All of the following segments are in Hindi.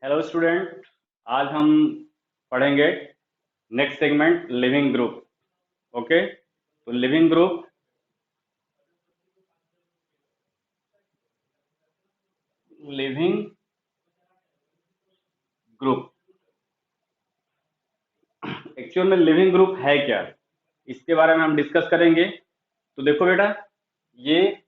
Hello student. आज हम पढ़ेंगे next segment leaving group. Okay, तो लिविंग ग्रुप एक्चुअल में लिविंग ग्रुप है क्या, इसके बारे में हम डिस्कस करेंगे। तो देखो बेटा, ये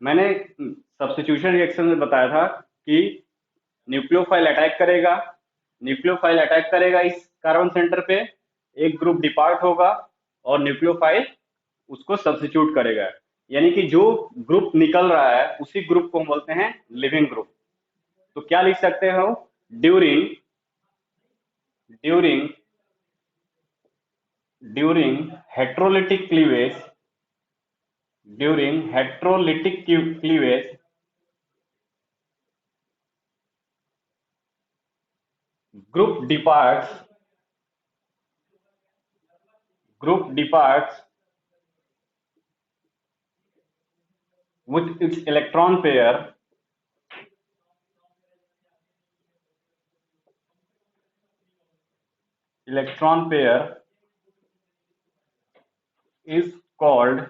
मैंने सब्स्टिट्यूशन रिएक्शन में बताया था कि न्यूक्लियोफाइल अटैक करेगा। इस कार्बन सेंटर पे, एक ग्रुप डिपार्ट होगा और न्यूक्लियोफाइल उसको सब्स्टिट्यूट करेगा। यानी कि जो ग्रुप निकल रहा है उसी ग्रुप को हम बोलते हैं लिविंग ग्रुप। तो क्या लिख सकते हो? During during during heterolytic cleavage during heterolytic cleavage group departs group departs with its electron pair is called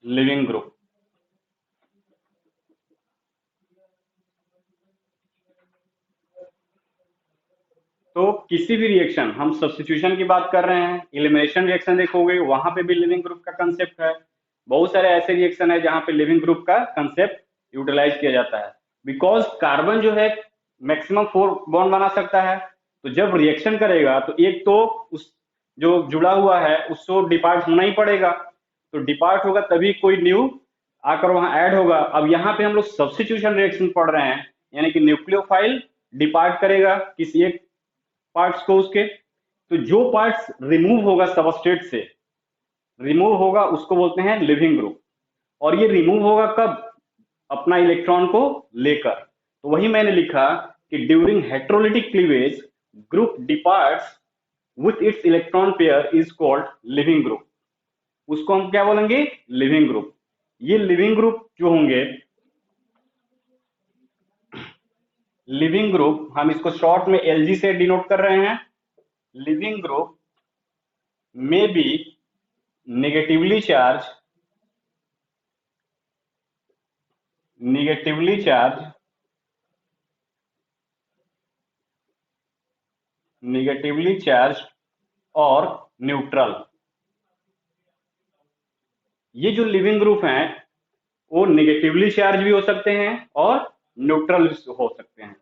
living group। तो किसी भी रिएक्शन, हम सब्स्टिट्यूशन की बात कर रहे हैं, एलिमिनेशन रिएक्शन देखोगे वहां पे भी लिविंग ग्रुप का कंसेप्ट है। बहुत सारे ऐसे रिएक्शन है जहां पे लिविंग ग्रुप का कंसेप्ट यूटिलाइज किया जाता है। बिकॉज कार्बन जो है मैक्सिमम 4 बॉन्ड बना सकता है। तो जब रिएक्शन करेगा तो एक तो उस जो जुड़ा हुआ है उसको डिपार्ट होना ही पड़ेगा। तो डिपार्ट होगा तभी कोई न्यू आकर वहां ऐड होगा। अब यहाँ पे हम लोग सब्स्टिट्यूशन रिएक्शन पढ़ रहे हैं, यानी कि न्यूक्लियोफाइल डिपार्ट करेगा किसी एक पार्ट्स को उसके। तो जो पार्ट्स रिमूव होगा सबस्ट्रेट से, रिमूव होगा उसको बोलते हैं लिविंग ग्रुप। और ये रिमूव होगा कब? अपना इलेक्ट्रॉन को लेकर। तो वही मैंने लिखा कि during heterolytic cleavage group departs with its electron pair is called leaving group. उसको हम क्या बोलेंगे? Living group. ये लिविंग ग्रुप जो होंगे, लिविंग ग्रुप हम इसको शॉर्ट में एलजी से डिनोट कर रहे हैं। लिविंग ग्रुप में B negatively charged negatively charged negatively charged और न्यूट्रल। ये जो लिविंग ग्रुप हैं वो नेगेटिवली चार्ज भी हो सकते हैं और न्यूट्रल भी हो सकते हैं।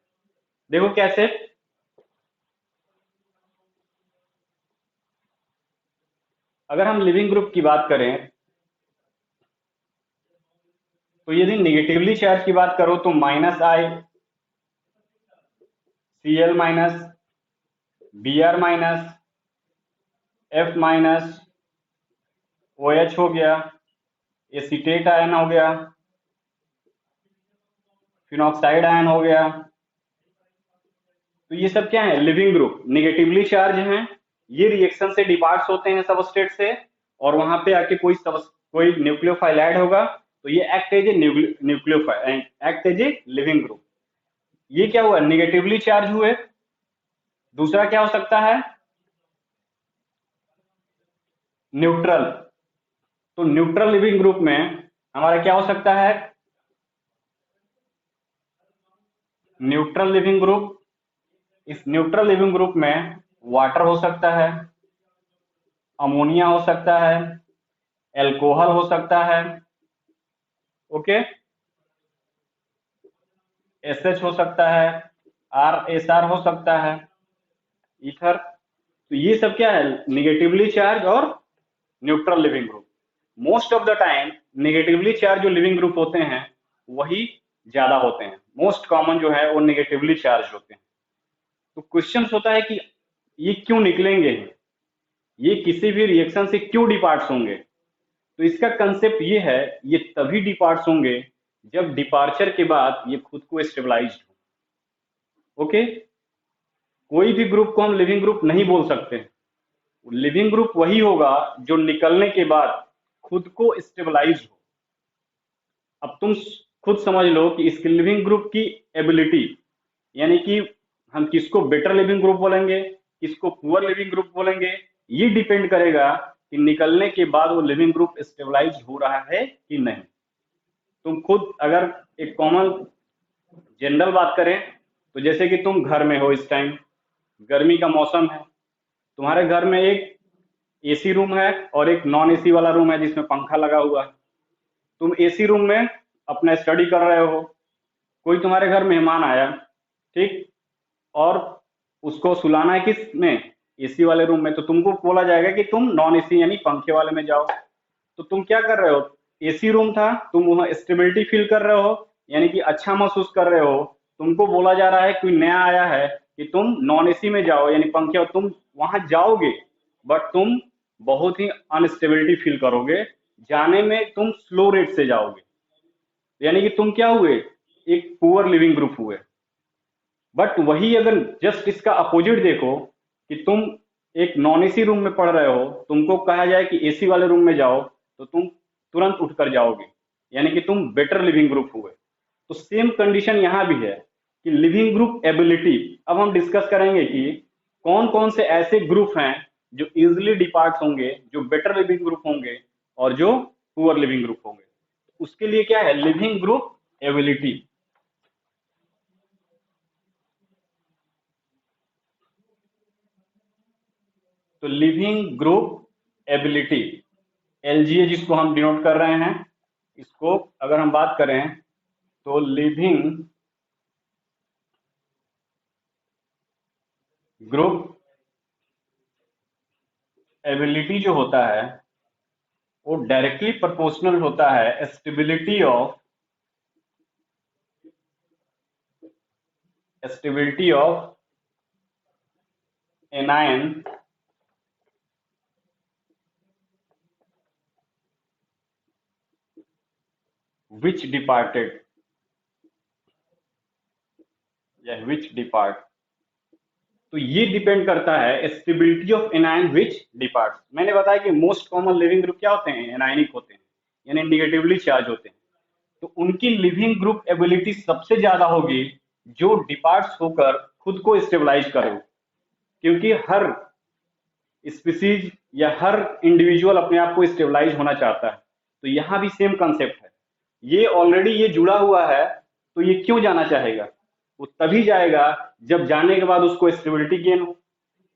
देखो कैसे। अगर हम लिविंग ग्रुप की बात करें तो यदि नेगेटिवली चार्ज की बात करो तो -I Cl-, Br-, F-, OH हो गया, एसीटेट आयन हो गया, फिनॉक्साइड आयन हो गया। तो ये सब क्या है? लिविंग ग्रुप, नेगेटिवली चार्ज हैं। ये रिएक्शन से डिपार्ट्स होते हैं सबस्ट्रेट से, और वहां पे आके कोई न्यूक्लियोफाइल ऐड होगा तो ये act as a nucleophile, act as a leaving group. ये क्या हुआ? नेगेटिवली चार्ज हुए। दूसरा क्या हो सकता है? न्यूट्रल। तो न्यूट्रल लिविंग ग्रुप में हमारा क्या हो सकता है? न्यूट्रल लिविंग ग्रुप, इस न्यूट्रल लिविंग ग्रुप में वाटर हो सकता है, अमोनिया हो सकता है, एल्कोहल हो सकता है, ओके, एसएच हो सकता है, आरएसआर हो सकता है, ईथर। तो ये सब क्या है? निगेटिवली चार्ज और neutral leaving group. Most of the time negatively charge जो लिविंग ग्रुप होते हैं वही ज्यादा होते हैं। मोस्ट कॉमन जो है वो निगेटिवली चार्ज होते हैं। तो क्वेश्चन होता है कि ये क्यों निकलेंगे, ये किसी भी रिएक्शन से क्यों डिपार्ट्स होंगे? तो इसका कंसेप्ट ये है, ये तभी डिपार्ट्स होंगे जब डिपार्चर के बाद ये खुद को स्टेबलाइज हो। ओके, कोई भी ग्रुप को हम लिविंग ग्रुप नहीं बोल सकते। लिविंग ग्रुप वही होगा जो निकलने के बाद खुद को स्टेबलाइज हो। अब तुम खुद समझ लो कि इस लिविंग ग्रुप की एबिलिटी, यानी कि हम किसको बेटर लिविंग ग्रुप बोलेंगे, किसको पुअर लिविंग ग्रुप बोलेंगे, ये डिपेंड करेगा कि निकलने के बाद वो लिविंग ग्रुप स्टेबलाइज हो रहा है कि नहीं। तुम खुद अगर एक कॉमन जनरल बात करें तो जैसे कि तुम घर में हो, इस टाइम गर्मी का मौसम है, तुम्हारे घर में एक एसी रूम है और एक नॉन एसी वाला रूम है जिसमें पंखा लगा हुआ है। तुम एसी रूम में अपना स्टडी कर रहे हो, कोई तुम्हारे घर मेहमान आया, ठीक, और उसको सुलाना है किस में, एसी वाले रूम में, तो तुमको बोला जाएगा कि तुम नॉन एसी यानी पंखे वाले में जाओ। तो तुम क्या कर रहे हो, एसी रूम था, तुम वहां स्टेबिलिटी फील कर रहे हो, यानी कि अच्छा महसूस कर रहे हो। तुमको बोला जा रहा है कोई नया आया है कि तुम नॉन एसी में जाओ यानी पंखे, और तुम वहां जाओगे बट तुम बहुत ही अनस्टेबिलिटी फील करोगे, जाने में तुम स्लो रेट से जाओगे, यानी कि तुम क्या हुए, एक पुअर लिविंग ग्रुप हुए। बट वही अगर जस्ट इसका अपोजिट देखो कि तुम एक नॉन एसी रूम में पढ़ रहे हो, तुमको कहा जाए कि एसी वाले रूम में जाओ, तो तुम तुरंत उठकर जाओगे, यानी कि तुम बेटर लिविंग ग्रुप हुए। तो सेम कंडीशन यहाँ भी है कि लिविंग ग्रुप एबिलिटी। अब हम डिस्कस करेंगे कि कौन कौन से ऐसे ग्रुप हैं जो इजिली डिपार्ट होंगे, जो बेटर लिविंग ग्रुप होंगे और जो पुअर लिविंग ग्रुप होंगे। उसके लिए क्या है, लिविंग ग्रुप एबिलिटी। तो लिविंग ग्रुप एबिलिटी, एलजीए जिसको हम डिनोट कर रहे हैं, इसको अगर हम बात करें तो लिविंग ग्रुप एबिलिटी जो होता है वो डायरेक्टली प्रोपोर्शनल होता है stability of anion which departed या विच डिपार्ट। तो ये डिपेंड करता है stability of anion which depart. मैंने बताया कि मोस्ट कॉमन लिविंग ग्रुप क्या होते हैं, एनायनिक होते हैं, यानी निगेटिवली चार्ज होते हैं। तो उनकी लिविंग ग्रुप एबिलिटी सबसे ज्यादा होगी जो डिपार्ट्स होकर खुद को स्टेबलाइज करे, क्योंकि हर स्पीसीज या हर इंडिविजुअल अपने आप को स्टेबलाइज होना चाहता है। तो यहाँ भी सेम कंसेप्ट है, ये ऑलरेडी ये जुड़ा हुआ है, तो ये क्यों जाना चाहेगा, वो तभी जाएगा जब जाने के बाद उसको स्टेबिलिटी गेन हो।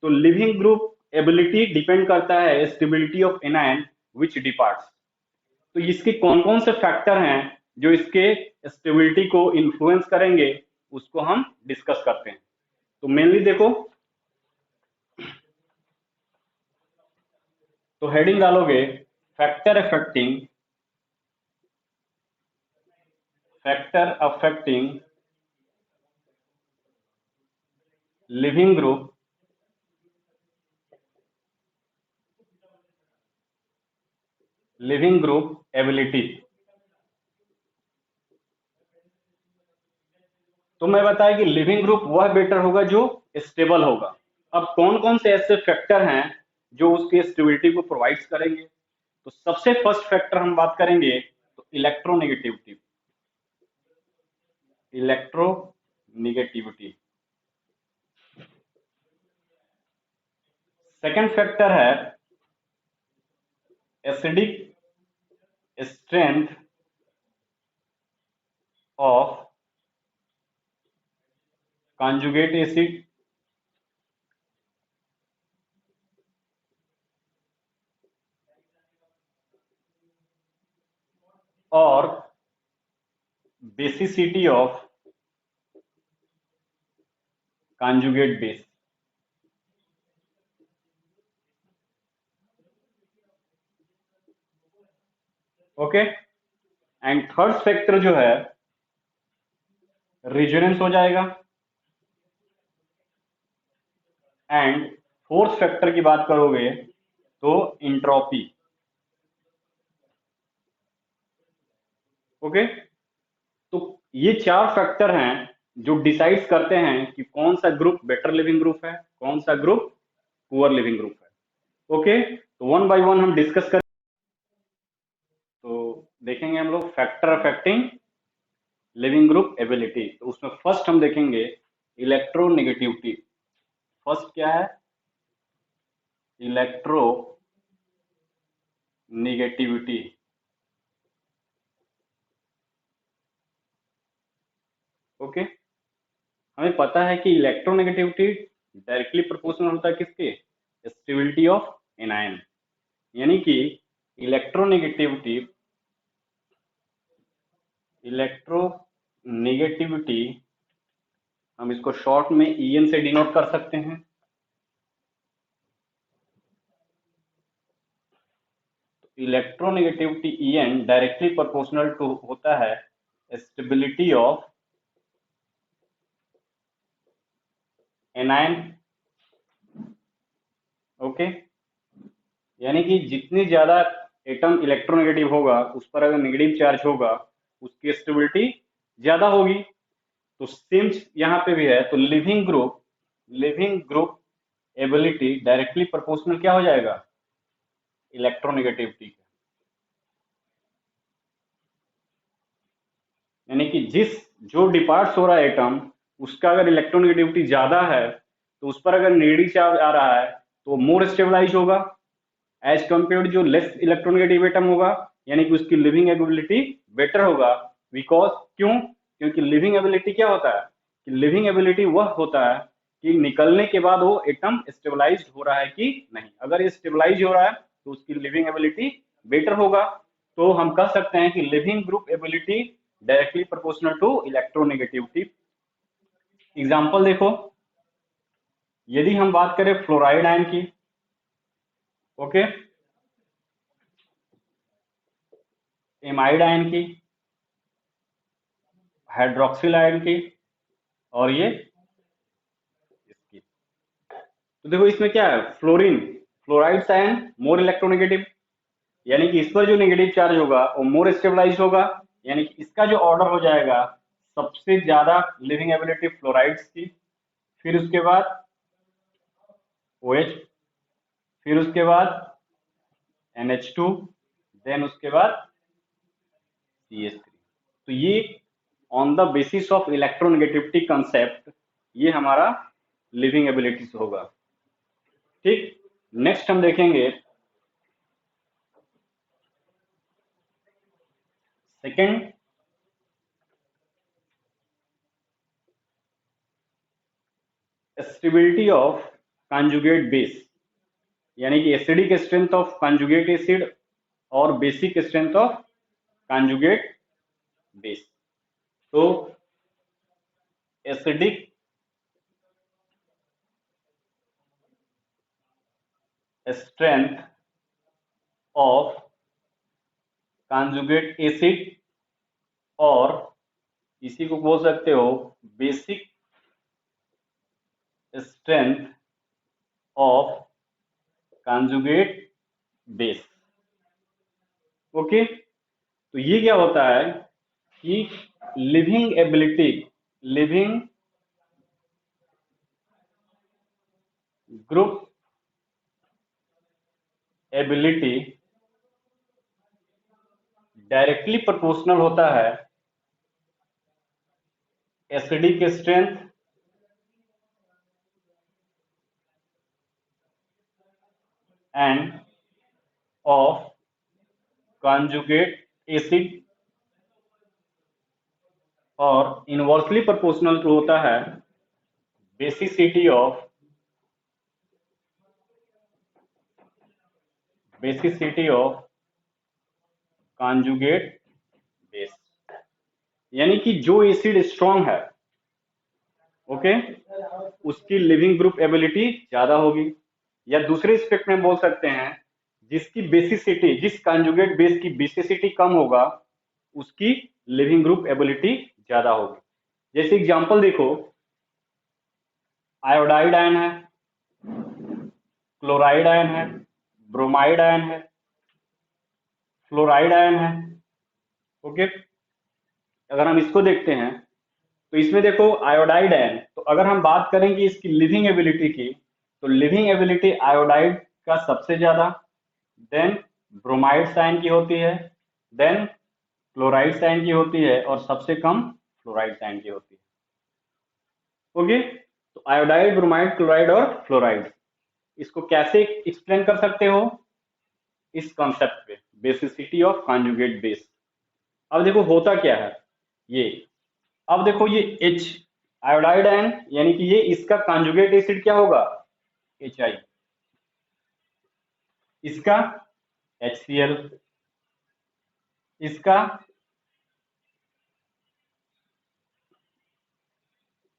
तो लिविंग ग्रुप एबिलिटी डिपेंड करता है stability of anion which departs. तो इसके कौन कौन से फैक्टर हैं जो इसके स्टेबिलिटी को इन्फ्लुएंस करेंगे, उसको हम डिस्कस करते हैं। तो मेनली देखो, तो हेडिंग डालोगे factor affecting living group ability. तो मैं बताया कि लिविंग ग्रुप वह बेटर होगा जो स्टेबल होगा। अब कौन कौन से ऐसे फैक्टर हैं जो उसकी स्टेबिलिटी को प्रोवाइड करेंगे, तो सबसे फर्स्ट फैक्टर हम बात करेंगे तो इलेक्ट्रोनिगेटिविटी। सेकंड फैक्टर है acidic strength of conjugate acid और basicity of conjugate base. Okay, and third factor जो है रेजोनेंस हो जाएगा। एंड फोर्थ फैक्टर की बात करोगे तो इंट्रोपी। ओके, तो ये चार फैक्टर हैं जो डिसाइड्स करते हैं कि कौन सा ग्रुप बेटर लिविंग ग्रुप है, कौन सा ग्रुप पुअर लिविंग ग्रुप है। ओके, तो वन बाय वन हम डिस्कस करें। तो देखेंगे हम लोग factor affecting living group ability. तो उसमें फर्स्ट हम देखेंगे इलेक्ट्रोनेगेटिविटी। फर्स्ट क्या है? Electro negativity. ओके, हमें पता है कि इलेक्ट्रोनेगेटिविटी डायरेक्टली प्रोपोर्शनल होता है किसके? Stability of anion. यानी कि इलेक्ट्रोनेगेटिविटी इलेक्ट्रोनेगेटिविटी हम इसको शॉर्ट में EN से डिनोट कर सकते हैं। Electronegativity EN directly proportional to होता है स्टेबिलिटी ऑफ एनायन। ओके, यानी कि जितनी ज्यादा एटम इलेक्ट्रोनेगेटिव होगा उस पर अगर नेगेटिव चार्ज होगा उसकी स्टेबिलिटी ज्यादा होगी। तो सेम यहाँ पे भी है। तो living group ability directly proportional क्या हो जाएगा? इलेक्ट्रोनेगेटिविटी। यानी कि जो डिपार्ट्स हो रहा है एटम, उसका अगर इलेक्ट्रोनेगेटिविटी ज्यादा है तो उस पर अगर नेगेटिव चार्ज आ रहा है तो मोर स्टेबलाइज होगा एज कंपेयर्ड जो लेस इलेक्ट्रोनेगेटिव एटम होगा। यानी कि उसकी लिविंग एबिलिटी बेटर होगा। बिकॉज क्यों? क्योंकि लिविंग एबिलिटी क्या होता है? कि लिविंग एबिलिटी वह होता है कि निकलने के बाद वो एटम स्टेबलाइज हो रहा है कि नहीं। अगर ये स्टेबलाइज हो रहा है तो उसकी लिविंग एबिलिटी बेटर होगा। तो हम कह सकते हैं कि leaving group ability directly proportional to electronegativity. Example देखो, यदि हम बात करें फ्लोराइड आयन की, ओके, एमाइड आयन की, हाइड्रोक्सिल आयन की, और ये इसकी। तो देखो इसमें क्या है? Fluoride ion more electronegative. यानी कि इस पर जो नेगेटिव चार्ज होगा वो मोर स्टेबलाइज होगा। यानी कि इसका जो ऑर्डर हो जाएगा सबसे ज्यादा लिविंग एबिलिटी फ्लोराइड्स की, फिर उसके बाद OH, फिर उसके बाद NH2, देन उसके बाद CH3। तो ये on the basis of electronegativity concept ये हमारा लिविंग एबिलिटी होगा। ठीक, नेक्स्ट हम देखेंगे second stability of conjugate base. यानी कि acidic strength of conjugate acid और basic strength of conjugate base. तो acidic strength of conjugate acid और इसी को बोल सकते हो basic strength of conjugate base. Okay, तो ये क्या होता है कि leaving group ability directly proportional होता है acidic strength end of conjugate acid और इनवर्सली प्रोपोर्शनल टू होता है बेसिसिटी ऑफ कंजुगेट बेस। यानी कि जो एसिड स्ट्रॉन्ग है, ओके, उसकी लिविंग ग्रुप एबिलिटी ज्यादा होगी। या दूसरे स्पेक्ट में बोल सकते हैं जिसकी बेसिसिटी, जिस कंजुगेट बेस की बेसिसिटी कम होगा उसकी लिविंग ग्रुप एबिलिटी ज्यादा होगी। जैसे एग्जांपल देखो, आयोडाइड आयन है, क्लोराइड आयन है, ब्रोमाइड आयन है, फ्लोराइड आयन है। ओके, अगर हम इसको देखते हैं तो इसमें देखो आयोडाइड है, तो अगर हम बात करें कि इसकी लिविंग एबिलिटी की, तो लिविंग एबिलिटी आयोडाइड का सबसे ज्यादा, देन ब्रोमाइड साइन की होती है, देन क्लोराइड साइन की होती है, और सबसे कम फ्लोराइड साइन की होती है। ओके, तो आयोडाइड, ब्रोमाइड, क्लोराइड और फ्लोराइड, इसको कैसे एक्सप्लेन कर सकते हो? इस कॉन्सेप्ट पे, बेसिसिटी ऑफ कॉन्जुगेट बेस। अब देखो होता क्या है ये, अब देखो ये H आयोडाइड आयन, यानी कि ये इसका कॉन्जुगेट एसिड क्या होगा? HI, इसका HCl, इसका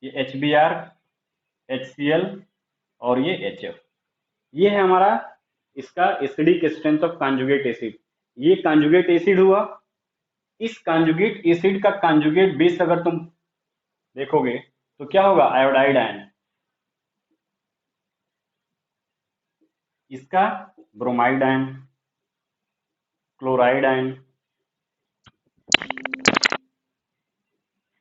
ये HBr, HCl और ये HF, ये है हमारा इसका acidic strength of conjugate acid. ये कॉन्जुगेट एसिड हुआ। इस कॉन्जुगेट एसिड का कॉन्जुगेट बेस अगर तुम देखोगे तो क्या होगा? आयोडाइड आयन, इसका bromide ion, chloride ion,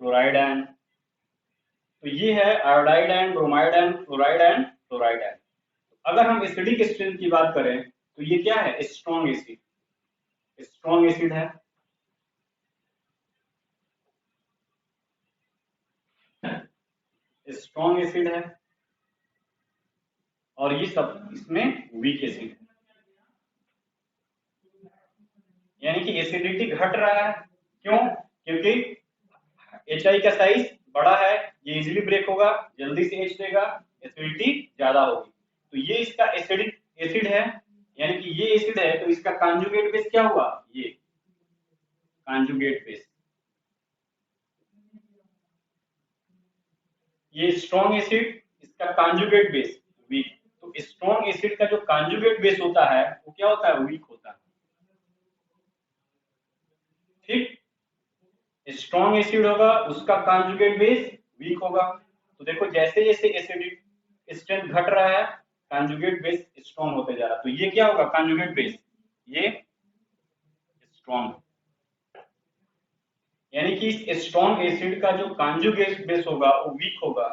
fluoride ion. तो ये है iodide ion, bromide ion, fluoride ion, fluoride ion. अगर हम एसिडिक स्ट्रेंथ की बात करें तो ये क्या है? स्ट्रॉन्ग एसिड, स्ट्रॉन्ग एसिड है। स्ट्रॉन्ग एसिड है, और ये सब इसमें वीक एसिड है, यानी कि एसिडिटी घट रहा है। क्यों? क्योंकि HI का साइज बड़ा है, ये इजीली ब्रेक होगा, जल्दी से H देगा, एसिडिटी ज्यादा होगी। तो ये इसका एसिडिक एसिड है, यानी कि ये एसिड है, तो इसका कॉन्जुगेट बेस क्या हुआ? ये कॉन्जुगेट बेस। ये स्ट्रॉन्ग एसिड, इसका कॉन्जुगेट बेस वीक। तो स्ट्रॉन्ग एसिड का जो कॉन्जुगेट बेस होता है वो क्या होता है? वीक होता है। ठीक, स्ट्रॉन्ग एसिड होगा, उसका कॉन्जुगेट बेस वीक होगा। तो देखो जैसे जैसे एसिडिक स्ट्रेंथ घट रहा है, कॉन्जुगेट बेस स्ट्रॉन्ग होते जा रहा है। तो ये क्या होगा? कॉन्जुगेट बेस ये स्ट्रॉन्ग, यानी कि इस स्ट्रॉन्ग एसिड का जो कॉन्जुगेट बेस होगा वो वीक होगा।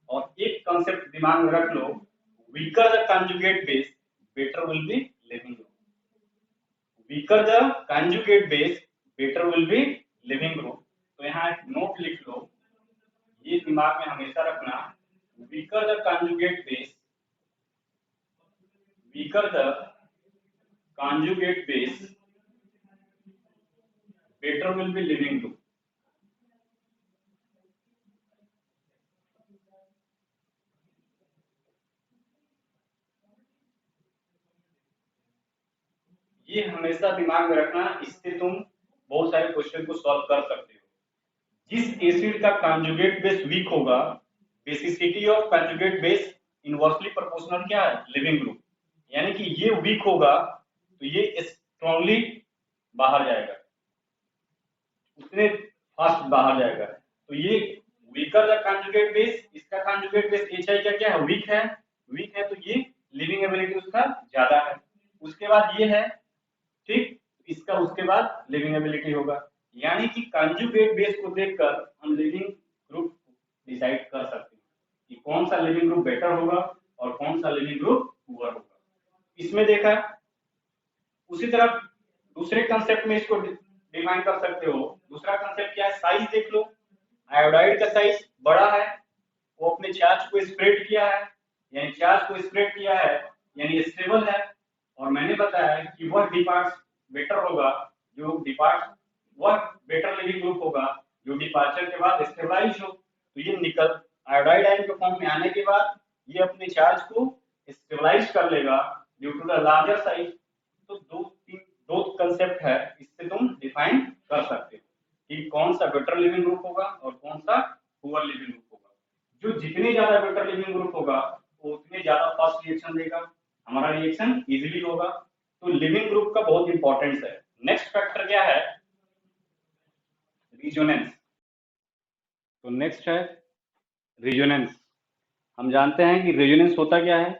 और एक कंसेप्ट दिमाग में रख लो, weaker the conjugate base better will be leaving group. Weaker the conjugate base better will be leaving group. तो यहाँ एक नोट लिख लो, ये दिमाग में हमेशा रखना, weaker the conjugate base, weaker the conjugate base better will be leaving group. ये हमेशा दिमाग में रखना, इससे तुम बहुत सारे क्वेश्चन को सॉल्व कर सकते हो। जिस एसिड का कॉन्जुगेट बेस वीक होगा, basicity of conjugate base inversely proportional क्या है? Living group. यानी कि ये वीक होगा तो ये स्ट्रांगली बाहर जाएगा, उतने फास्ट बाहर जाएगा। तो ये वीकर द कॉन्जुगेट बेस, इसका कॉन्जुगेट बेस HI का क्या है? वीक है। वीक है तो ये लिविंग एबिलिटी उसका ज्यादा है। उसके बाद ये है, ठीक, इसका उसके बाद लिविंग एबिलिटी होगा। यानी कि कंजुगेट बेस को देखकर हम लिविंग ग्रुप डिसाइड कर सकते हैं कि कौन सा लिविंग ग्रुप बेटर होगा और कौन सा लिविंग ग्रुप पुअर होगा। इसमें देखा। उसी तरह दूसरे कंसेप्ट में इसको डिफाइन कर सकते हो। दूसरा कंसेप्ट क्या है? साइज देख लो। आयोडाइड का साइज बड़ा है, वो अपने चार्ज को स्प्रेड किया है, यानी चार्ज को स्प्रेड किया है, यानी स्टेबल है। और मैंने बताया कि वह डिपार्ट बेटर होगा, जो डिपार्ट वह बेटर लिविंग ग्रुप होगा जो डिपार्चर के बाद स्टेबलाइज हो। तो ये निकल आयोडाइड आयन के फॉर्म में आने के बाद ये अपने चार्ज को स्टेबलाइज कर लेगा due to the larger size. तो दो कंसेप्ट है, इससे तुम डिफाइन कर सकते हो कि कौन सा बेटर लिविंग ग्रुप होगा और कौन सा पुअर लिविंग ग्रुप होगा। जो जितने ज्यादा बेटर लिविंग ग्रुप होगा वो उतने ज्यादा फास्ट रिएक्शन देगा, हमारा रिएक्शन इजीली होगा। तो लिविंग ग्रुप का बहुत इंपॉर्टेंस है। नेक्स्ट फैक्टर क्या है? रिजोनेंस। तो नेक्स्ट है रिजोनेंस। हम जानते हैं कि रिजोनेंस होता क्या है,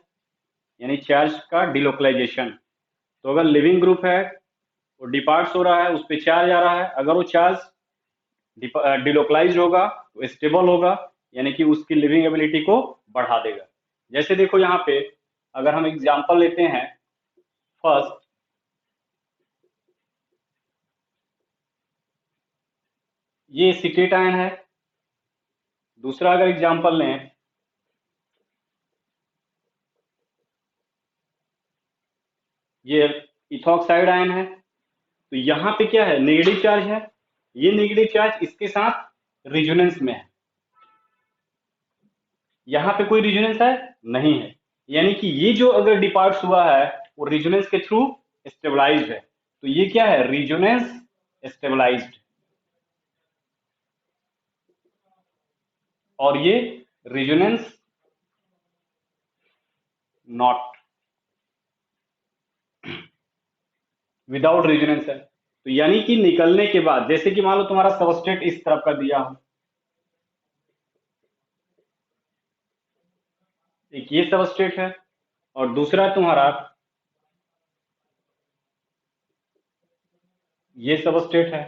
यानी चार्ज का डिलोकलाइजेशन। तो अगर लिविंग ग्रुप है, वो डिपार्ट्स हो रहा है, उस पर चार्ज आ रहा है, अगर वो चार्ज डिलोकलाइज होगा तो स्टेबल होगा, यानी कि उसकी लिविंग एबिलिटी को बढ़ा देगा। जैसे देखो यहाँ पे अगर हम एग्जांपल लेते हैं, फर्स्ट ये एसीटेट आयन है, दूसरा अगर एग्जांपल लें ये इथॉक्साइड आयन है, तो यहाँ पे क्या है, नेगेटिव चार्ज है, ये नेगेटिव चार्ज इसके साथ रिजोनेंस में है, यहाँ पे कोई रिजोनेंस है नहीं है, यानी कि ये जो अगर डिपार्ट हुआ है वो रिजोनेंस के थ्रू स्टेबलाइज्ड है, तो ये क्या है, रिजोनेंस स्टेबलाइज्ड, और ये रिजोनेंस नॉट, विदाउट रेजोनेंस है। तो यानी कि निकलने के बाद, जैसे कि मान लो तुम्हारा सबस्ट्रेट इस तरफ का दिया हो, एक ये सबस्ट्रेट है और दूसरा तुम्हारा ये सबस्ट्रेट है।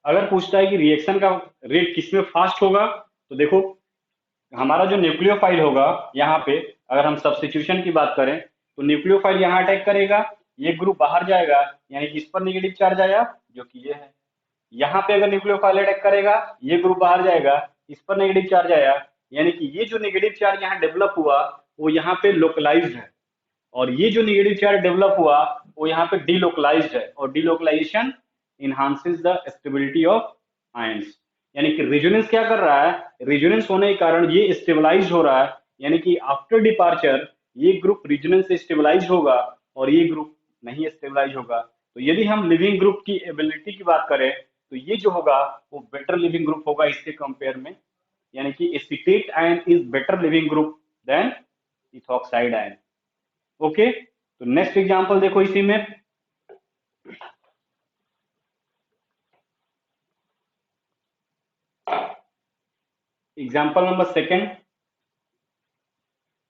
अगर पूछता है कि रिएक्शन का रेट किसमें फास्ट होगा, तो देखो हमारा जो न्यूक्लियोफाइल होगा यहाँ पे, अगर हम सब्स्टिट्यूशन की बात करें तो न्यूक्लियोफाइल यहाँ अटैक करेगा, ये ग्रुप बाहर जाएगा, यानी कि इस पर नेगेटिव चार्ज आया जो कि ये है, यहाँ पे अगर न्यूक्लियोफाइल अटैक करेगा ये ग्रुप बाहर जाएगा, इस पर नेगेटिव चार्ज आया, यानी कि ये जो नेगेटिव चार्ज यहाँ डेवलप हुआ वो यहाँ पे लोकलाइज्ड है, और ये जो नेगेटिव चार्ज डेवलप हुआ वो यहाँ पे डीलोकलाइज्ड है, और delocalization enhances the stability of ions, यानी कि रेजोनेंस क्या कर रहा है, रेजोनेंस होने के कारण ये स्टेबलाइज हो रहा है, यानी कि आफ्टर डिपार्चर ये ग्रुप रेजोनेंस से स्टेबलाइज होगा और ये ग्रुप नहीं स्टेबलाइज होगा। तो यदि हम लिविंग ग्रुप की एबिलिटी की बात करें तो ये जो होगा वो बेटर लिविंग ग्रुप होगा इसके कंपेयर में, यानी कि acetate ion is better leaving group than ethoxide ion. Okay, तो नेक्स्ट एग्जांपल देखो इसी में, एग्जांपल नंबर सेकंड,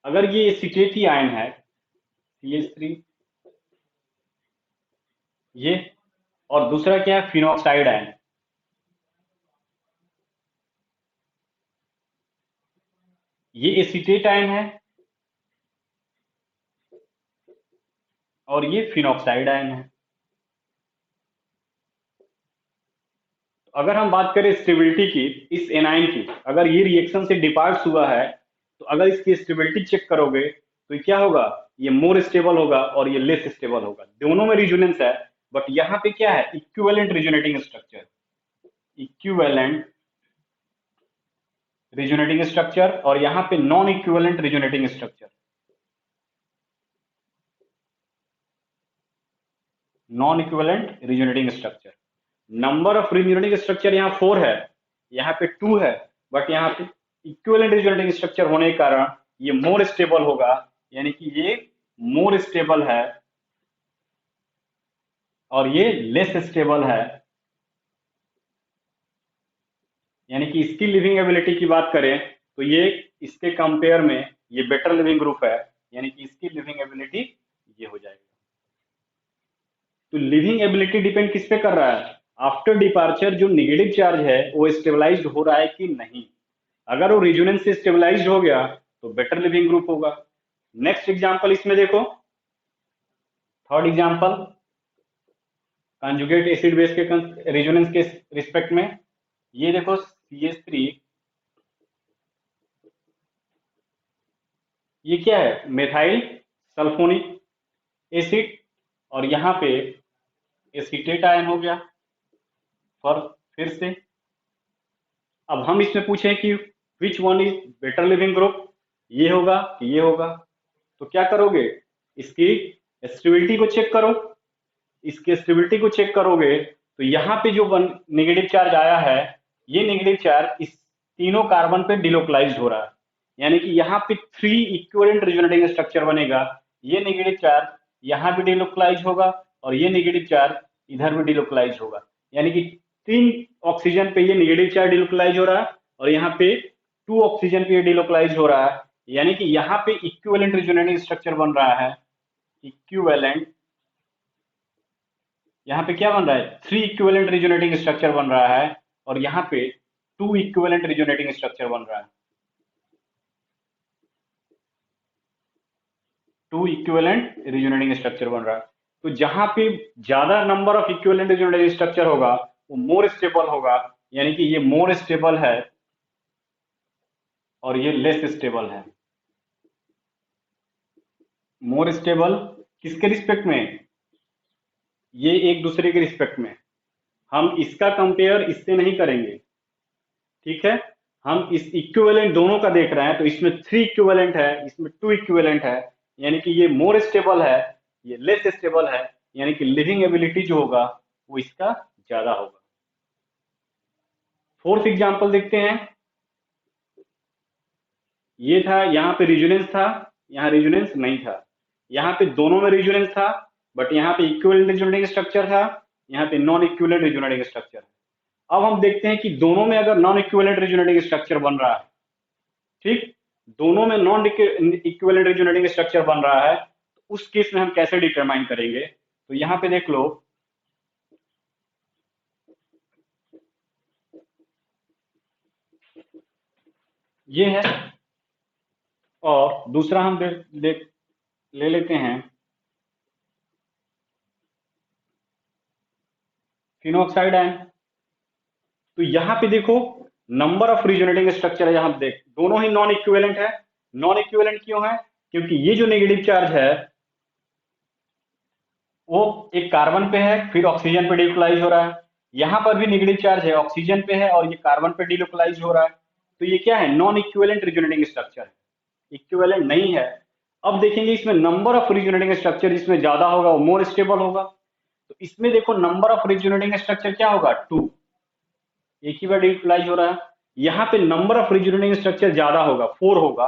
अगर ये एसीटेट ही आयन है CH3 ये, और दूसरा क्या है, फिनॉक्साइड आयन, ये एसीटेट आयन है और ये फिनॉक्साइड आयन है। अगर हम बात करें स्टेबिलिटी की इस एनाइन की, अगर ये रिएक्शन से डिपार्ट हुआ है तो अगर इसकी स्टेबिलिटी चेक करोगे तो ये क्या होगा, ये मोर स्टेबल होगा और ये लेस स्टेबल होगा, दोनों में रिजोनेंस है, बट यहाँ पे क्या है, equivalent resonating structure, equivalent resonating structure, और यहाँ पे non equivalent resonating structure, non equivalent resonating structure. Number of resonating structure यहाँ 4 है, यहाँ पे 2 है, बट यहाँ पे इक्विवेलेंट रिजोनेटिंग स्ट्रक्चर होने के कारण ये मोर स्टेबल होगा, यानी कि ये मोर स्टेबल है और ये लेस स्टेबल है, यानी कि इसकी लिविंग एबिलिटी की बात करें तो ये इसके कंपेयर में ये बेटर लिविंग ग्रुप है, यानी कि इसकी लिविंग एबिलिटी ये हो जाएगी। तो लिविंग एबिलिटी डिपेंड किस पे कर रहा है, आफ्टर डिपार्चर जो नेगेटिव चार्ज है वो स्टेबलाइज्ड हो रहा है कि नहीं, अगर वो रेजोनेंस से स्टेबलाइज्ड हो गया तो बेटर लिविंग ग्रुप होगा। नेक्स्ट एग्जांपल इसमें देखो, third example, conjugate acid base के रेजोनेंस के रिस्पेक्ट में, ये देखो CH3 ये क्या है, मेथाइल सल्फोनिक एसिड, और यहाँ पे एसीटेट आयन हो गया, और फिर से अब हम इसमें पूछें कि which one is better leaving group, ये होगा कि ये होगा, तो क्या करोगे, इसकी स्टेबिलिटी को चेक करो, इसकी स्टेबिलिटी को चेक करोगे तो यहाँ पे जो नेगेटिव चार्ज आया है ये नेगेटिव चार्ज इस तीनों कार्बन पे डिलोकलाइज्ड हो रहा है, यानी कि यहाँ पे 3 इक्विवेलेंट रिजोनेटिंग स्ट्रक्चर बनेगा, ये नेगेटिव चार्ज यहाँ भी डिलोकलाइज होगा और ये नेगेटिव चार्ज इधर भी डिलोकलाइज होगा, यानी कि 3 ऑक्सीजन पे ये नेगेटिव चार्ज डिलोकलाइज हो रहा है और यहाँ पे 2 ऑक्सीजन पे ये डिलोकलाइज हो रहा है, यानी कि यहाँ पे इक्विवेलेंट रिजोनेटिंग स्ट्रक्चर बन रहा है, इक्विवेलेंट यहाँ पे क्या बन रहा है, 3 इक्विवेलेंट रिजोनेटिंग स्ट्रक्चर बन रहा है, और यहाँ पे 2 इक्विवेलेंट रिजोनेटिंग स्ट्रक्चर बन रहा है, 2 इक्विवेलेंट रिजोनेटिंग स्ट्रक्चर बन रहा है। तो जहां पे ज्यादा number of equivalent resonating structure होगा वो मोर स्टेबल होगा, यानी कि ये मोर स्टेबल है और ये लेस स्टेबल है। मोर स्टेबल किसके रिस्पेक्ट में, ये एक दूसरे के रिस्पेक्ट में। हम इसका कंपेयर इससे नहीं करेंगे, ठीक है। हम इस इक्विवेलेंट दोनों का देख रहे हैं, तो इसमें 3 इक्विवेलेंट है, इसमें 2 इक्विवेलेंट है, यानी कि ये मोर स्टेबल है, ये लेस स्टेबल है, यानी कि लिविंग एबिलिटी जो होगा वो इसका ज्यादा होगा। फोर्थ एग्जांपल देखते हैं। ये था, यहाँ पे रिजोनेंस था, यहाँ रिजोनेंस नहीं था, यहाँ पे दोनों में रिजोनेंस था, बट यहाँ पे इक्विवेलेंट रिजोनेटिंग स्ट्रक्चर था, यहाँ पे नॉन इक्विवेलेंट रिजोनेटिंग स्ट्रक्चर। अब हम देखते हैं कि दोनों में अगर नॉन इक्विवेलेंट रिजोनेटिंग स्ट्रक्चर बन रहा है, ठीक, दोनों में नॉन इक्विवेलेंट रिजोनेटिंग स्ट्रक्चर बन रहा है, तो उस केस में हम कैसे डिटरमाइन करेंगे। तो यहाँ पे देख लो, ये है, और दूसरा हम ले लेते हैं फिनोक्साइड आयन। तो यहाँ पे देखो नंबर ऑफ रिजोनेटिंग स्ट्रक्चर है, यहाँ देख दोनों ही नॉन इक्विवेलेंट है। नॉन इक्विवेलेंट क्यों है, क्योंकि ये जो नेगेटिव चार्ज है वो एक कार्बन पे है, फिर ऑक्सीजन पे डिलोकलाइज हो रहा है, यहाँ पर भी नेगेटिव चार्ज है, ऑक्सीजन पे है और ये कार्बन पे डिलोकलाइज हो रहा है। तो ये क्या है, नॉन इक्विवेलेंट रिजोनेटिंग स्ट्रक्चर है, इक्विवेलेंट नहीं है। अब देखेंगे इसमें नंबर ऑफ रिजोनेटिंग स्ट्रक्चर इसमें ज्यादा होगा, वो मोर स्टेबल होगा। तो इसमें देखो नंबर ऑफ रिजोनेटिंग स्ट्रक्चर क्या होगा, 2, एक ही बार डिलोकलाइज हो रहा है। यहाँ पे नंबर ऑफ रिजोनेटिंग स्ट्रक्चर ज्यादा होगा, 4 होगा।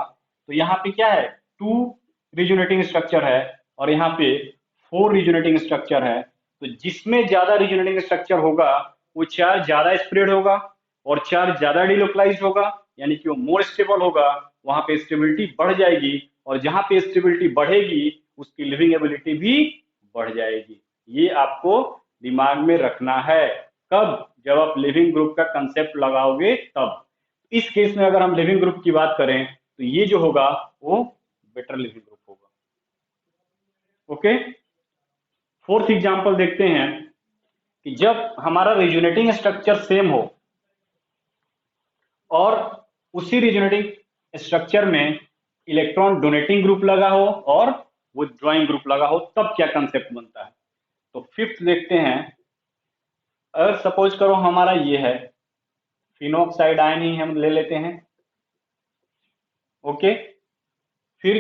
तो यहाँ पे क्या है, 2 रिजोनेटिंग स्ट्रक्चर है और यहाँ पे 4 रिजोनेटिंग स्ट्रक्चर है। तो जिसमें ज्यादा रिजोनेटिंग स्ट्रक्चर होगा वो चार्ज ज्यादा स्प्रेड होगा और चार्ज ज्यादा डिलोकलाइज होगा, यानी कि वो मोर स्टेबल होगा, वहां पे स्टेबिलिटी बढ़ जाएगी, और जहां पे स्टेबिलिटी बढ़ेगी उसकी लिविंग एबिलिटी भी बढ़ जाएगी। ये आपको दिमाग में रखना है, कब, जब आप लिविंग ग्रुप का कंसेप्ट लगाओगे तब। इस केस में अगर हम लिविंग ग्रुप की बात करें तो ये जो होगा वो बेटर लिविंग ग्रुप होगा। ओके, फोर्थ एग्जांपल देखते हैं कि जब हमारा रिजोनेटिंग स्ट्रक्चर सेम हो और उसी रिजोनेटिंग स्ट्रक्चर में इलेक्ट्रॉन डोनेटिंग ग्रुप लगा हो और विथड्रॉइंग ग्रुप लगा हो, तब क्या कंसेप्ट बनता है। तो फिफ्थ देखते हैं, अगर सपोज करो हमारा ये है फिनोक्साइड आयन ही हम ले लेते हैं, ओके, फिर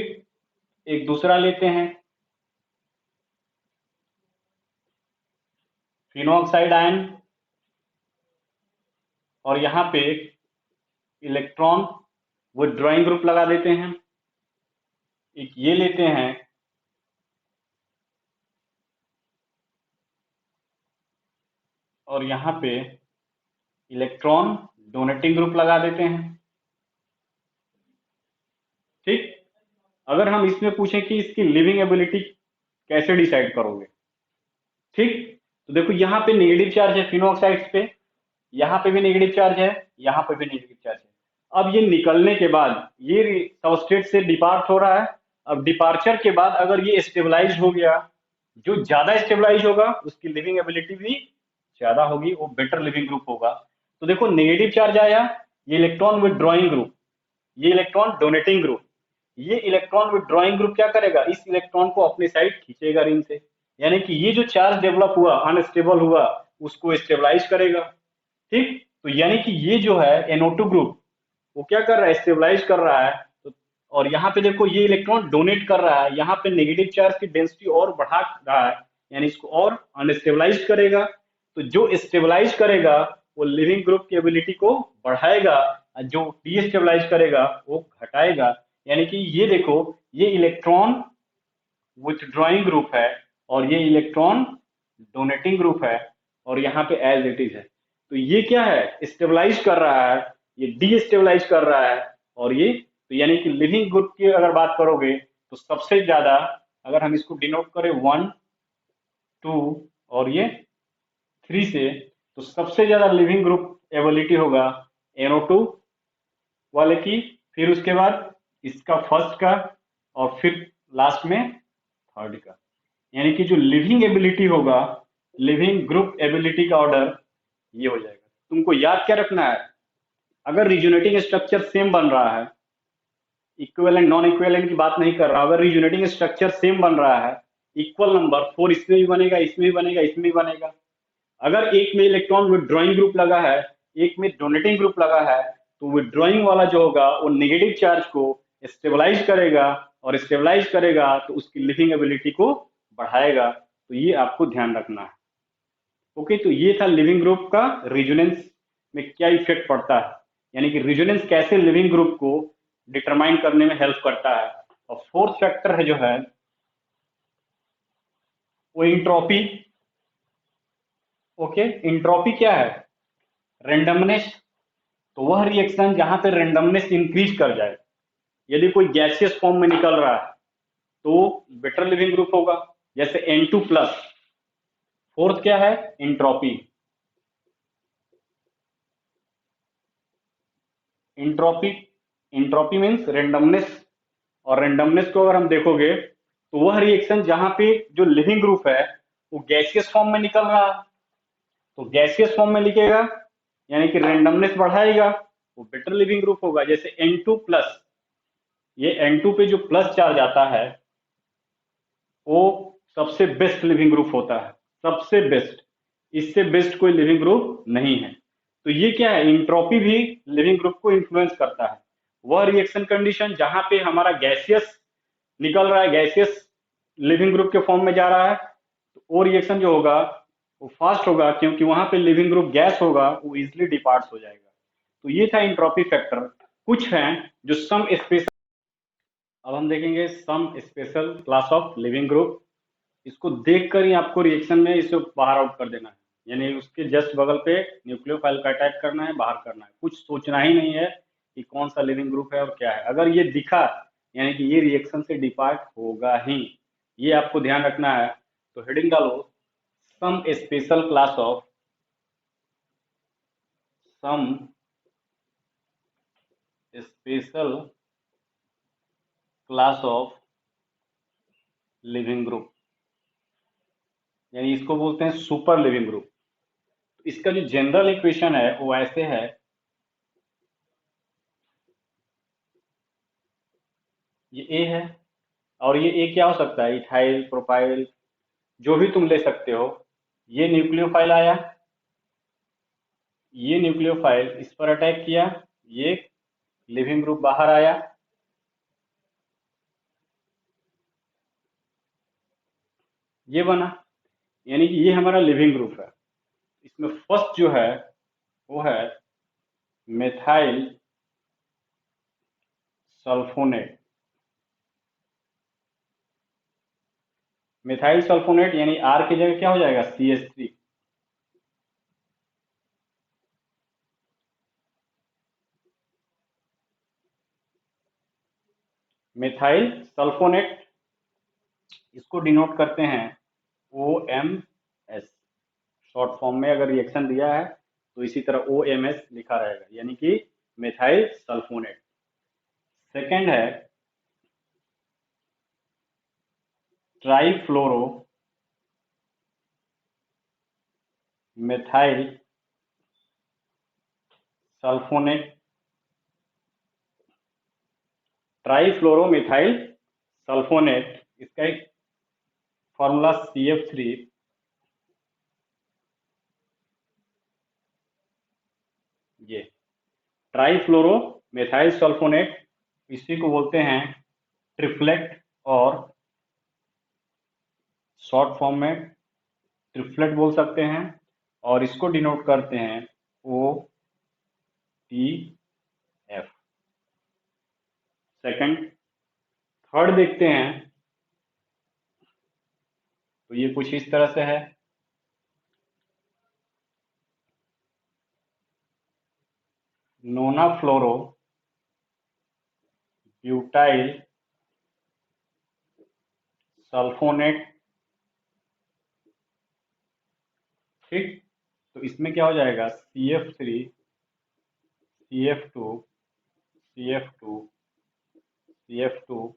एक दूसरा लेते हैं फिनोक्साइड आयन, और यहाँ पे इलेक्ट्रॉन विथड्रॉइंग ग्रुप लगा देते हैं। एक ये लेते हैं, और यहाँ पे इलेक्ट्रॉन डोनेटिंग ग्रुप लगा देते हैं, ठीक। अगर हम इसमें पूछें कि इसकी लिविंग एबिलिटी कैसे डिसाइड करोगे, ठीक, तो देखो यहाँ पे नेगेटिव चार्ज है फिनोक्साइड्स पे, यहाँ पे भी नेगेटिव चार्ज है, यहाँ पे भी नेगेटिव चार्ज है। अब ये निकलने के बाद ये सबस्ट्रेट से डिपार्ट हो रहा है। अब डिपार्चर के बाद अगर ये स्टेबलाइज हो गया, जो ज्यादा स्टेबलाइज होगा उसकी लिविंग एबिलिटी भी ज्यादा होगी, वो बेटर लिविंग ग्रुप होगा। तो देखो नेगेटिव चार्ज आया, ये इलेक्ट्रॉन विथड्रॉइंग ग्रुप, ये इलेक्ट्रॉन डोनेटिंग ग्रुप, ये इलेक्ट्रॉन विथड्रॉइंग ग्रुप क्या करेगा, इस इलेक्ट्रॉन को अपने साइड खींचेगा रिंग से, यानी कि ये जो चार्ज डेवलप हुआ अनस्टेबल हुआ उसको स्टेबलाइज करेगा, ठीक। तो यानी कि ये जो है NO2 ग्रुप वो क्या कर रहा है, स्टेबलाइज कर रहा है। तो और यहाँ पे देखो ये इलेक्ट्रॉन डोनेट कर रहा है, यहाँ पे नेगेटिव चार्ज की डेंसिटी और बढ़ा रहा है, यानी इसको और अनस्टेबलाइज करेगा। तो जो स्टेबलाइज करेगा वो लिविंग ग्रुप की एबिलिटी को बढ़ाएगा, और जो डीस्टेबलाइज करेगा वो घटाएगा। यानी कि ये देखो ये इलेक्ट्रॉन विथड्रॉइंग ग्रुप है और ये इलेक्ट्रॉन डोनेटिंग ग्रुप है, और यहाँ पे एज इट इज है। तो ये क्या है, स्टेबलाइज कर रहा है, ये डीस्टेबलाइज कर रहा है, और ये तो यानी कि लिविंग ग्रुप की अगर बात करोगे तो सबसे ज्यादा, अगर हम इसको डिनोट करें 1 2 और ये 3 से, तो सबसे ज्यादा लिविंग ग्रुप एबिलिटी होगा NO2 वाले की, फिर उसके बाद इसका फर्स्ट का, और फिर लास्ट में थर्ड का। यानी कि जो लिविंग एबिलिटी होगा, लिविंग ग्रुप एबिलिटी का ऑर्डर ये हो जाएगा। तुमको याद क्या रखना है, अगर रिजोनेटिंग स्ट्रक्चर सेम बन रहा है, इक्विवेलेंट नॉन इक्विवेलेंट की बात नहीं कर रहा, अगर रिजोनेटिंग स्ट्रक्चर सेम बन रहा है, इक्वल नंबर 4 इसमें भी बनेगा, इसमें भी बनेगा, इसमें भी बनेगा। अगर एक में इलेक्ट्रॉन विथड्रॉइंग ग्रुप लगा है, एक में डोनेटिंग ग्रुप लगा है, तो विथड्रॉइंग वाला जो होगा वो नेगेटिव चार्ज को स्टेबलाइज करेगा, और स्टेबलाइज करेगा तो उसकी लिविंग एबिलिटी को बढ़ाएगा। तो ये आपको ध्यान रखना है। ओके, तो ये था लिविंग ग्रुप का रिजोनेंस में क्या इफेक्ट पड़ता है, यानी कि रिजोनेंस कैसे लिविंग ग्रुप को डिटरमाइन करने में हेल्प करता है। और फोर्थ फैक्टर है जो है वो इंट्रोपी। ओके, इंट्रोपी क्या है, रेंडमनेस। तो वह रिएक्शन जहां पे रेंडमनेस इंक्रीज कर जाए, यदि कोई गैसियस फॉर्म में निकल रहा है तो बेटर लिविंग ग्रुप होगा, जैसे N2+। फोर्थ क्या है, entropy. Entropy, entropy means randomness. और रेंडमनेस को अगर हम देखोगे तो वह रिएक्शन जहां पे जो लिविंग ग्रुप है वो गैसियस फॉर्म में निकल रहा है, तो गैसियस फॉर्म में लिखेगा यानी कि रेंडमनेस बढ़ाएगा, वो बेटर लिविंग ग्रुप होगा। जैसे N2+, ये N2 पे जो प्लस चार्ज आता है वो सबसे बेस्ट लिविंग ग्रुप होता है, सबसे बेस्ट। इससे बेस्ट कोई लिविंग ग्रुप नहीं है। तो ये क्या है, इंट्रोपी भी लिविंग ग्रुप को इन्फ्लुएंस करता है। वह रिएक्शन कंडीशन जहां पे हमारा गैसियस निकल रहा है, गैसियस लिविंग ग्रुप के फॉर्म में जा रहा है, तो वो रिएक्शन जो होगा वो फास्ट होगा, क्योंकि वहां पे लिविंग ग्रुप गैस होगा, वो इजिली डिपार्ट हो जाएगा। तो ये था इंट्रोपी फैक्टर। कुछ हैं जो सम स्पेशल, अब हम देखेंगे some special class of leaving group. इसको देखकर ही आपको रिएक्शन में इसे बाहर आउट कर देना है, यानी उसके जस्ट बगल पे न्यूक्लियोफाइल का अटैक करना है, बाहर करना है, कुछ सोचना ही नहीं है कि कौन सा लिविंग ग्रुप है और क्या है। अगर ये दिखा यानी कि ये रिएक्शन से डिपार्ट होगा ही, ये आपको ध्यान रखना है। तो हेडिंग डालो, some special class of, some special class of leaving group, यानी इसको बोलते हैं सुपर लिविंग ग्रुप। इसका जो जनरल इक्वेशन है वो ऐसे है, ये ए है, और ये ए क्या हो सकता है, इथाइल, प्रोपाइल, जो भी तुम ले सकते हो। ये न्यूक्लियोफाइल आया, ये न्यूक्लियोफाइल इस पर अटैक किया, ये लिविंग ग्रुप बाहर आया, ये बना, यानी कि ये हमारा लिविंग ग्रुप है। इसमें फर्स्ट जो है वो है मेथाइल सल्फोनेट। मेथाइल सल्फोनेट यानी आर की जगह क्या हो जाएगा, CH3। मेथाइल सल्फोनेट, इसको डिनोट करते हैं OMS। शॉर्ट फॉर्म में अगर रिएक्शन दिया है तो इसी तरह OMS लिखा रहेगा, यानी कि मेथाइल सल्फोनेट। सेकेंड है trifluoro methyl sulphonate. Trifluoro methyl sulphonate, इसका एक फॉर्मूला CF3। ये ट्राईफ्लोरो मेथाइल सल्फोनेट, इसी को बोलते हैं ट्रिफ्लेट, और शॉर्ट फॉर्म में ट्रिफ्लेट बोल सकते हैं, और इसको डिनोट करते हैं OTF। सेकंड, थर्ड देखते हैं, तो ये कुछ इस तरह से है, नोना फ्लोरो ब्यूटाइल सल्फोनेट। ठीक, तो इसमें क्या हो जाएगा, CF3 CF2 CF2 CF2,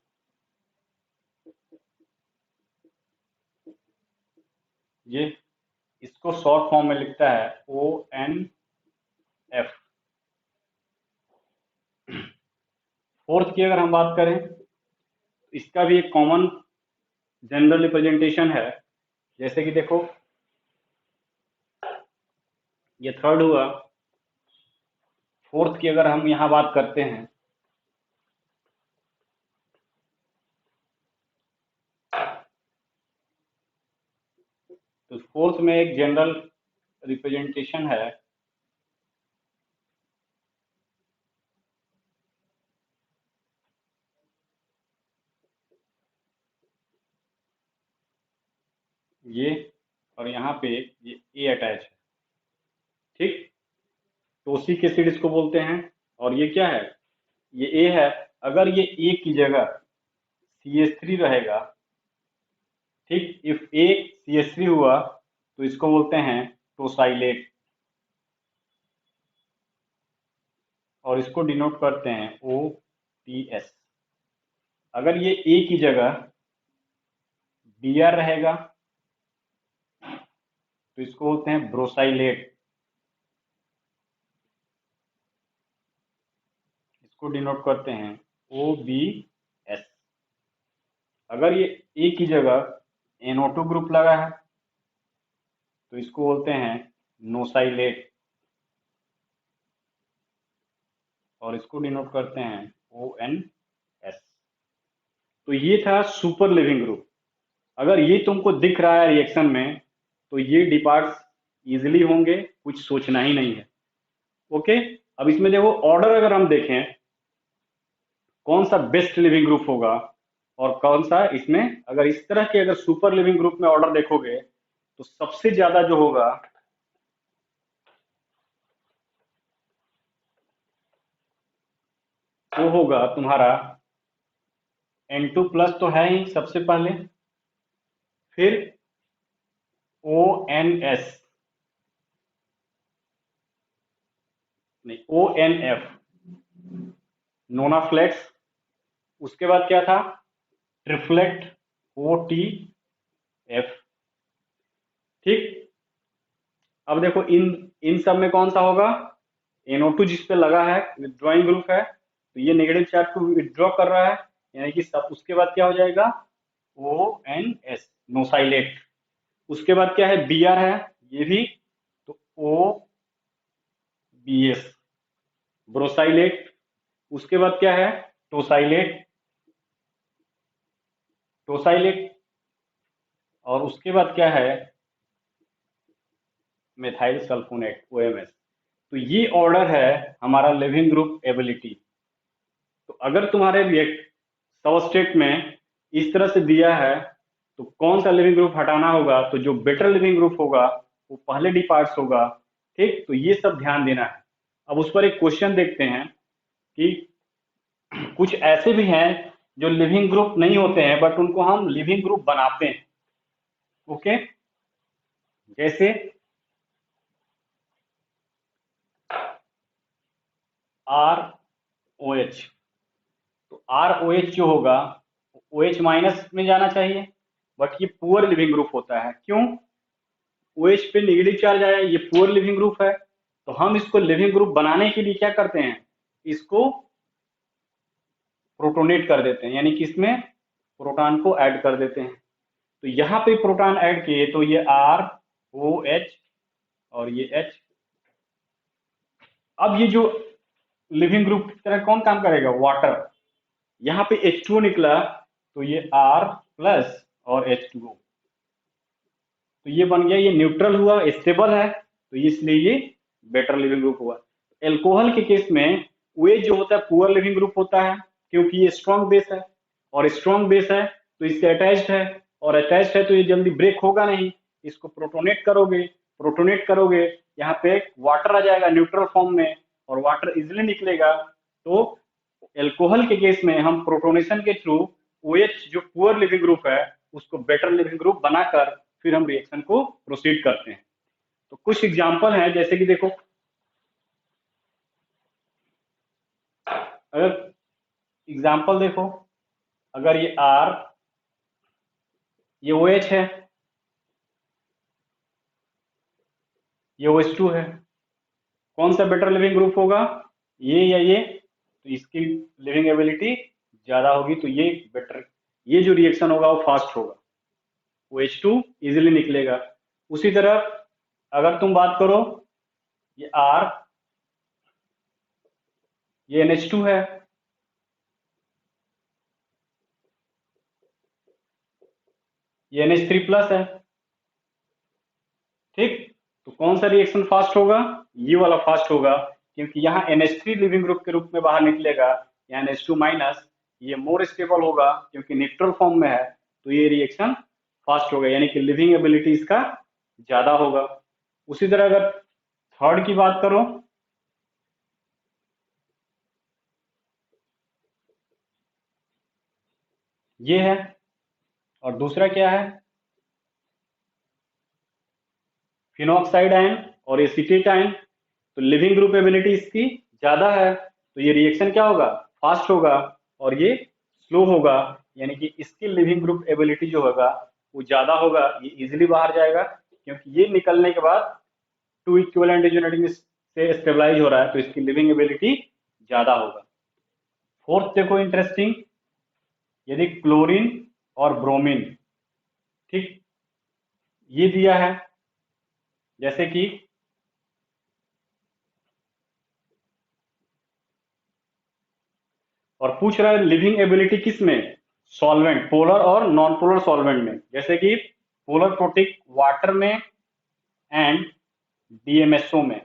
ये इसको शॉर्ट फॉर्म में लिखता है ONF। फोर्थ की अगर हम बात करें, इसका भी एक कॉमन जनरल रिप्रेजेंटेशन है। जैसे कि देखो, ये थर्ड हुआ। फोर्थ की अगर हम यहाँ बात करते हैं, तो फोर्थ में एक जनरल रिप्रेजेंटेशन है, ये, और यहाँ पे ये ए अटैच है, ठीक। टॉसिक एसिड इसको बोलते हैं। और ये क्या है, ये ए है। अगर ये ए की जगह CH3 रहेगा, ठीक, इफ ए CH3 हुआ तो इसको बोलते हैं टोसाइलेट, और इसको डिनोट करते हैं OTS। अगर ये ए की जगह Br रहेगा तो इसको बोलते हैं ब्रोसाइलेट, इसको डिनोट करते हैं OBS। अगर ये ए की जगह NO2 ग्रुप लगा है तो इसको बोलते हैं नोसाइलेट, और इसको डिनोट करते हैं ONS। तो ये था सुपर लिविंग ग्रुप। अगर ये तुमको दिख रहा है रिएक्शन में, तो ये डिपार्ट्स इजिली होंगे, कुछ सोचना ही नहीं है। ओके, अब इसमें देखो ऑर्डर अगर हम देखें, कौन सा बेस्ट लिविंग ग्रुप होगा और कौन सा इसमें, अगर इस तरह के अगर सुपर लिविंग ग्रुप में ऑर्डर देखोगे तो सबसे ज्यादा जो होगा वो होगा तुम्हारा N2+ तो है ही सबसे पहले, फिर ONS, नहीं ONF, नोनाफ्लेक्स। उसके बाद क्या था, ट्रिफ्लेट, OTF, ठीक। अब देखो इन इन सब में कौन सा होगा, NO2 जिस पे लगा है विथड्रॉइंग ग्रुप है, तो ये नेगेटिव चार्ज को विथड्रॉ कर रहा है, यानी कि सब। उसके बाद क्या हो जाएगा, ONS, नोसाइलेट। उसके बाद क्या है, Br है, ये भी, तो OBS, ब्रोसाइलेट। उसके बाद क्या है, टोसाइलेट, टोसाइलेट। और उसके बाद क्या है, मेथाइल सल्फोनेट, OMS। तो ये ऑर्डर है हमारा लिविंग ग्रुप एबिलिटी। तो अगर तुम्हारे रिएक्ट सबस्ट्रेट में इस तरह से दिया है, तो कौन सा लिविंग ग्रुप हटाना होगा, तो जो बेटर लिविंग ग्रुप होगा वो पहले डिपार्ट्स होगा, ठीक। तो ये सब ध्यान देना है। अब उस पर एक क्वेश्चन देखते हैं कि कुछ ऐसे भी हैं जो लिविंग ग्रुप नहीं होते हैं बट उनको हम लिविंग ग्रुप बनाते हैं। ओके, जैसे ROH। तो ROH जो होगा OH- में जाना चाहिए, बट ये पुअर लिविंग ग्रुप होता है। क्यों, OH पे नेगेटिव चार्ज आया, ये पुअर लिविंग ग्रुप है। तो हम इसको लिविंग ग्रुप बनाने के लिए क्या करते हैं, इसको प्रोटोनेट कर देते हैं, यानी कि इसमें प्रोटॉन को ऐड कर देते हैं। तो यहाँ पे प्रोटॉन ऐड किए तो ये ROH और ये H। अब ये जो लिविंग ग्रुप की तरह कौन काम करेगा, वाटर। यहाँ पे H2O निकला तो ये R+ और H2O, तो ये बन गया, ये न्यूट्रल हुआ, स्टेबल है, तो इसलिए ये बेटर लिविंग ग्रुप हुआ। एल्कोहल के केस में वे जो होता है पुअर लिविंग ग्रुप होता है, क्योंकि ये स्ट्रॉन्ग बेस है, और स्ट्रॉन्ग बेस है तो इससे अटैच्ड है, और अटैच्ड है तो ये जल्दी ब्रेक होगा नहीं। इसको प्रोटोनेट करोगे, प्रोटोनेट करोगे, यहाँ पे वाटर आ जाएगा न्यूट्रल फॉर्म में, और वाटर इजिली निकलेगा। तो एल्कोहल के केस में हम प्रोटोनेशन के थ्रू OH जो पुअर लिविंग ग्रुप है उसको बेटर लिविंग ग्रुप बनाकर फिर हम रिएक्शन को प्रोसीड करते हैं। तो कुछ एग्जाम्पल हैं, जैसे कि देखो, अगर एग्जाम्पल देखो, अगर ये R, ये OH है, ये OH2 है, कौन सा बेटर लिविंग ग्रुप होगा, ये या ये? तो इसकी लिविंग एबिलिटी ज्यादा होगी, तो ये बेटर, ये जो रिएक्शन होगा वो फास्ट होगा, OH2 इजिली निकलेगा। उसी तरह अगर तुम बात करो, ये R, ये NH2 है, ये NH3 प्लस है, ठीक। तो कौन सा रिएक्शन फास्ट होगा, ये वाला फास्ट होगा, क्योंकि यहाँ NH3 लिविंग ग्रुप के रूप में बाहर निकलेगा, यहाँ NH2 माइनस, ये मोर स्टेबल होगा क्योंकि न्यूट्रल फॉर्म में है, तो ये रिएक्शन फास्ट होगा, यानी कि लिविंग एबिलिटी इसका ज्यादा होगा। उसी तरह अगर थर्ड की बात करो, ये है, और दूसरा क्या है, फिनॉक्साइड आयन और एसीटेट आयन, तो लिविंग ग्रुप एबिलिटी इसकी ज्यादा है, तो ये रिएक्शन क्या होगा, फास्ट होगा, और ये स्लो होगा, यानी कि इसकी लिविंग ग्रुप एबिलिटी जो होगा वो ज्यादा होगा, ये इजिली बाहर जाएगा, क्योंकि ये निकलने के बाद टू इक्विवेलेंट रेजोनेटिंग से स्टेबलाइज हो रहा है, तो इसकी लिविंग एबिलिटी ज्यादा होगा। फोर्थ देखो इंटरेस्टिंग, यदि क्लोरीन और ब्रोमीन, ठीक, ये दिया है, जैसे कि और पूछ रहा है लिविंग एबिलिटी किस में, सॉल्वेंट, पोलर और नॉन पोलर सॉल्वेंट में, जैसे कि पोलर प्रोटिक वाटर में एंड DMSO में,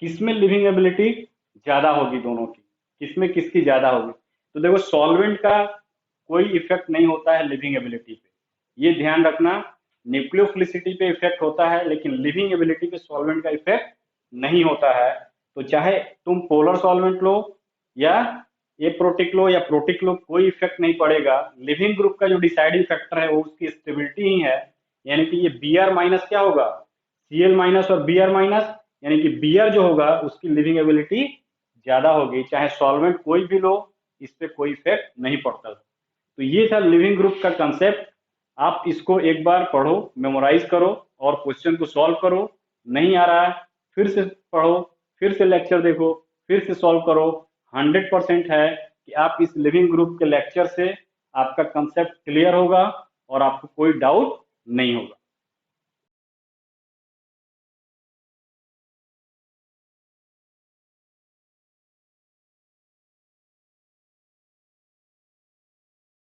किसमें लिविंग एबिलिटी ज्यादा होगी, दोनों की, किसमें किसकी ज्यादा होगी? तो देखो, सॉल्वेंट का कोई इफेक्ट नहीं होता है लिविंग एबिलिटी पे, ये ध्यान रखना, न्यूक्लियोफिलिसिटी पे इफेक्ट होता है, लेकिन लिविंग एबिलिटी पे सॉल्वेंट का इफेक्ट नहीं होता है। तो चाहे तुम पोलर सॉल्वेंट लो या ये प्रोटिक लो या प्रोटिक लो, कोई इफेक्ट नहीं पड़ेगा। लिविंग ग्रुप का जो डिसाइडिंग फैक्टर है वो उसकी स्टेबिलिटी ही है, यानी कि ये Br माइनस क्या होगा, Cl माइनस और Br माइनस, यानी कि Br जो होगा उसकी लिविंग एबिलिटी ज्यादा होगी, चाहे सॉल्वेंट कोई भी लो, इस पे कोई इफेक्ट नहीं पड़ता। तो ये था लिविंग ग्रुप का कंसेप्ट, आप इसको एक बार पढ़ो, मेमोराइज करो और क्वेश्चन को सॉल्व करो। नहीं आ रहा है, फिर से पढ़ो, फिर से लेक्चर देखो, फिर से सॉल्व करो। 100% है कि आप इस लिविंग ग्रुप के लेक्चर से आपका कंसेप्ट क्लियर होगा और आपको कोई डाउट नहीं होगा।